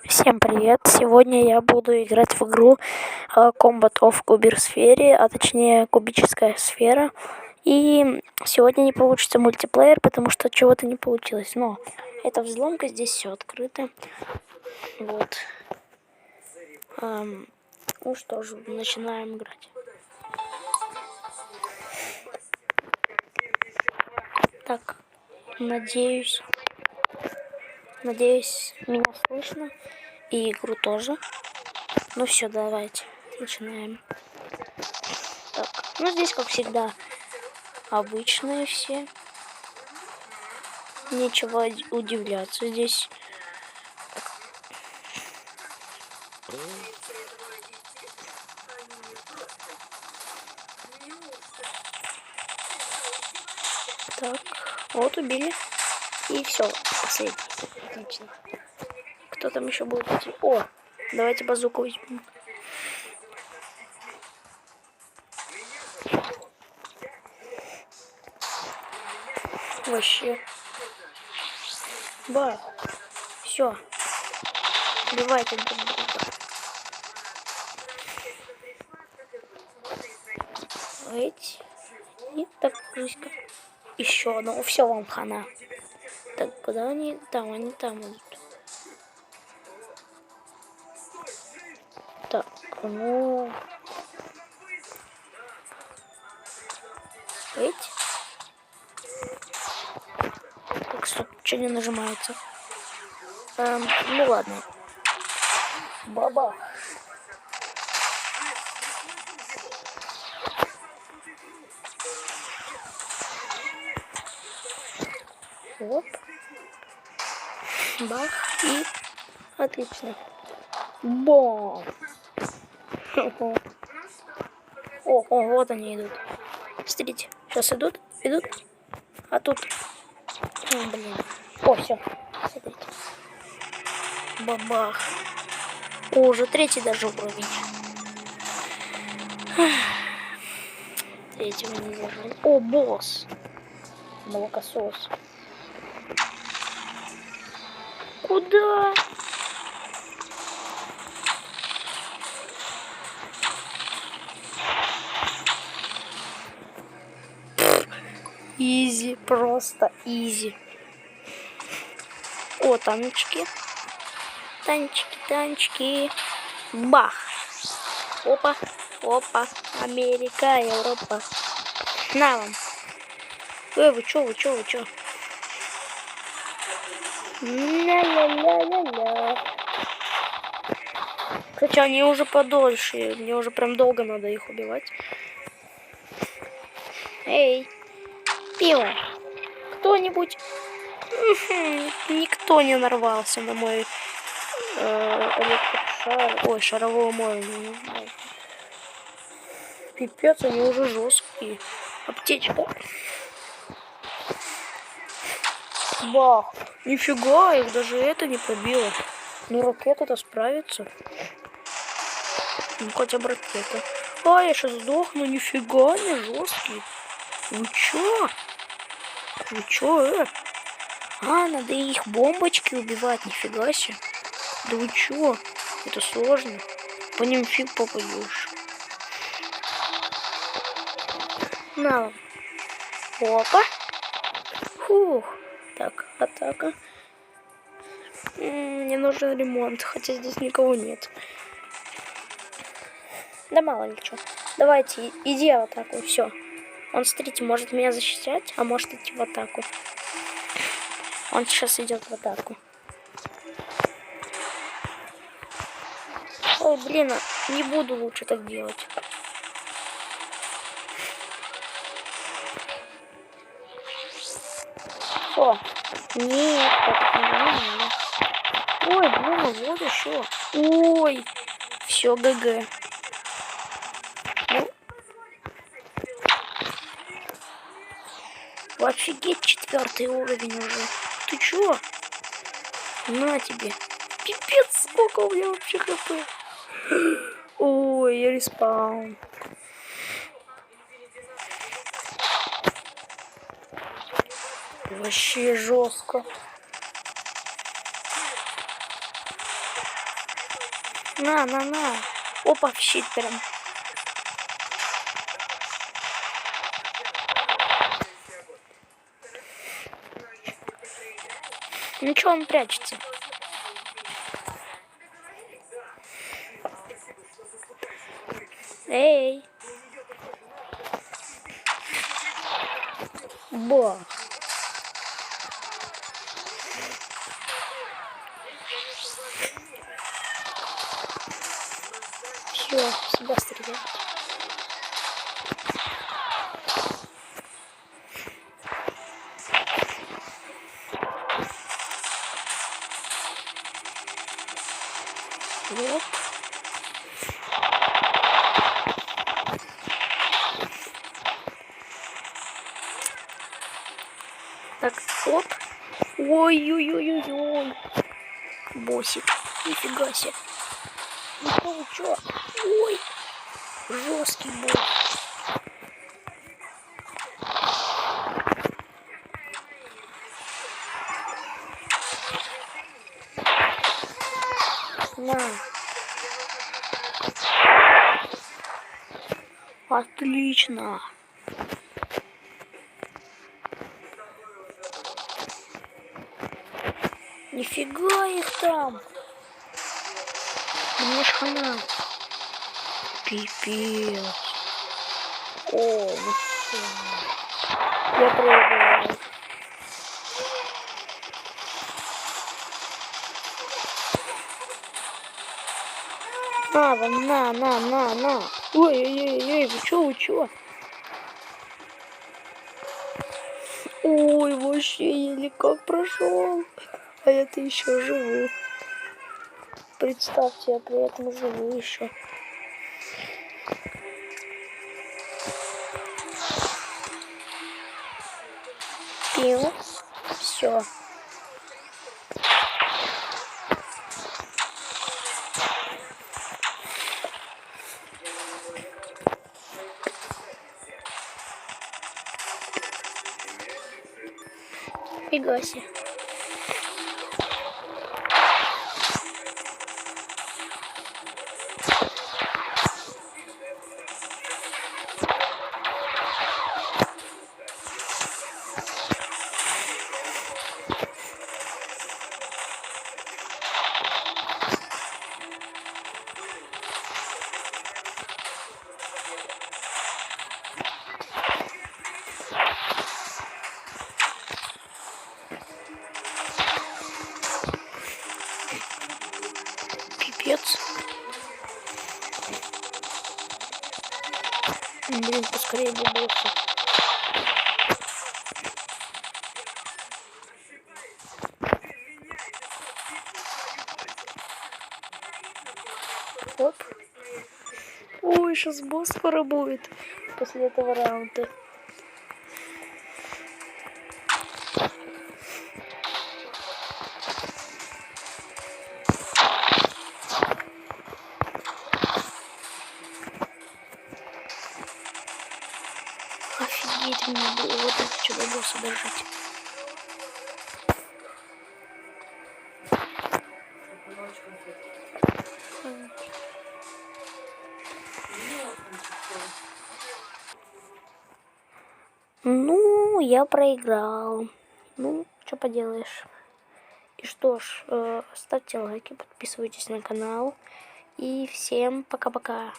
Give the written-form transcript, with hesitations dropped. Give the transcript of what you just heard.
Всем привет! Сегодня я буду играть в игру Combat of Куберсфере, а точнее кубическая сфера. И сегодня не получится мультиплеер, потому что чего-то не получилось. Но это взломка, здесь все открыто. Вот. Ну что ж, начинаем играть. Так, надеюсь, меня слышно. И игру тоже. Ну все, давайте, начинаем. Так, ну здесь, как всегда, обычные все. Нечего удивляться здесь. Так, вот убили. И все, последний. Отлично. Кто там еще будет идти? О, давайте базуку возьмем. Вообще. Ба. Все. Убивайте друг друга. Эти. И так близко. Еще одно. Все, вам хана. Так, куда они? Там, они там идут. Так, ну... Эти. Так, стоп, что не нажимается? Ну ладно. Баба. Оп. Бах. И отлично. Бом. О, вот они идут. Смотрите, сейчас идут. А тут... блин. О, все. Смотрите. Бабах. О, уже третий даже уровень. Третьего не зажали. О, босс. Молокосос. Куда? Изи, просто изи. О, танчики. Танчики. Бах. Опа. Америка, Европа. На вам. Вы чё? Ля-ля-ля-ля-ля. Хотя они уже подольше. Мне уже прям долго надо их убивать. Эй, пиво. Кто-нибудь? Никто не нарвался на мой электрошар. Ой, шаровую молнию. Пипец, они уже жесткие. Аптечка. Бах. Нифига, их даже это не пробило. Ну, ракета-то справится. Ну, хотя бы ракета. А, я сейчас сдохну. Нифига, они жесткие. Вы чё? А, надо их бомбочки убивать. Нифига себе. Да вы чё? Это сложно. По ним фиг попадешь. На вам. Опа. Фух. Так, атака. Мне нужен ремонт, хотя здесь никого нет. Да мало ли что. Давайте, иди в атаку, все. Он, смотрите, может меня защищать, а может идти в атаку. Он сейчас идет в атаку. Ой, блин, не буду лучше так делать. О, нет, так не надо. Ой, блин, вот еще. Ой, все, ГГ. Ну, офигеть, 4-й уровень уже. Ты чё? На тебе. Пипец, сколько у меня вообще хп. Ой, я респаун. Вообще жестко. На. Опа, в щит прям. Ничего, он прячется. Эй. Бах. Все, сюда стреляй. Вот. Так, оп. Ой-ой-ой-ой-ой. Босик. Нифига себе. Ну чё? Ой. Жесткий босс. На. Отлично. Нифига их там. Мне ж хана. Пипец. О, ну все. Я проиграл. На вам, на. Ой-ой-ой, вы чё? Ой, вообще еле как прошел. А я-то еще живу. Представьте, я при этом живу еще. Пил. Все. Фига себе. Пипец. Блин, поскорее бы босса. Оп. Ой, сейчас босс скоро будет после этого раунда. Офигеть, мне было вот это что до босса дожить. Ну, я проиграл. Ну, что поделаешь. И что ж, ставьте лайки, подписывайтесь на канал. И всем пока-пока.